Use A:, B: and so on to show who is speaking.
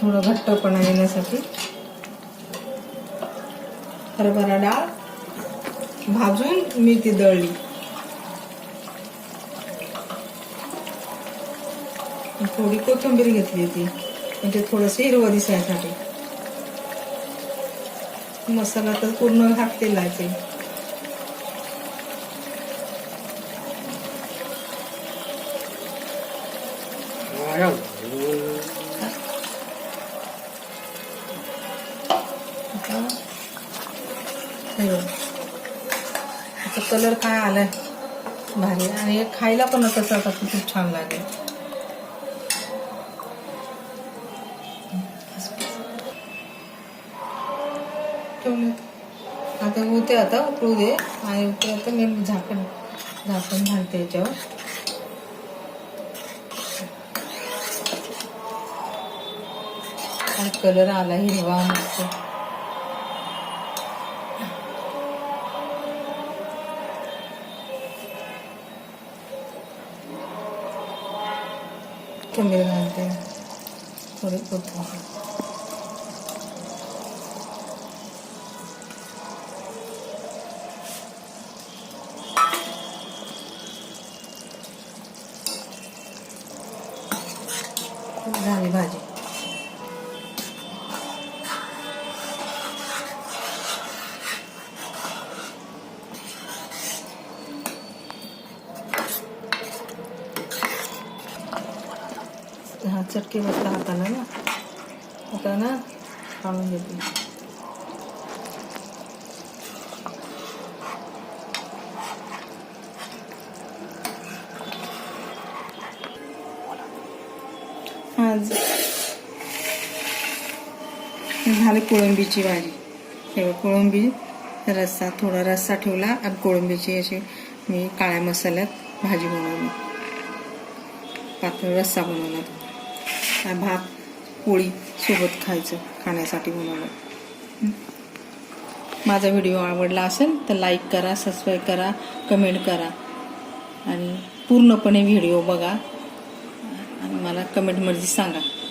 A: थोडं घट्टपणा येण्यासाठी हरभरा डाळ भाजून मी ती दळली. थोडी कोथिंबीर घेतली ती म्हणजे थोडंसं हिरवं दिसायसाठी. मसाला तर पूर्ण घातलेला आहे ते. आता कलर काय आलाय भारी आणि खायला पण तसं आता खूप छान लागेल. आता होते आता उकळू दे आणि आता मी झाकण घालते याच्यावर. कलर आला हिरवा मस्त. कोथिंबीर घालते थोडी कोथिंबीर. झाली भाजी. हा चटके बसला हाताला ना काढून घेते. झाली कोळंबीची भाजी. तेव्हा कोळंबी रस्सा थोडा रस्सा ठेवला आणि कोळंबीची अशी मी काळ्या मसाल्यात भाजी बनवली. पातळ रस्सा बनवला. भात पोळी सोबत खाण्यासाठी बनवलं. माझा व्हिडिओ आवडला असेल तर लाईक करा, सबस्क्राईब करा, कमेंट करा आणि पूर्णपणे व्हिडिओ बघा आणि मला कमेंटमध्ये सांगा.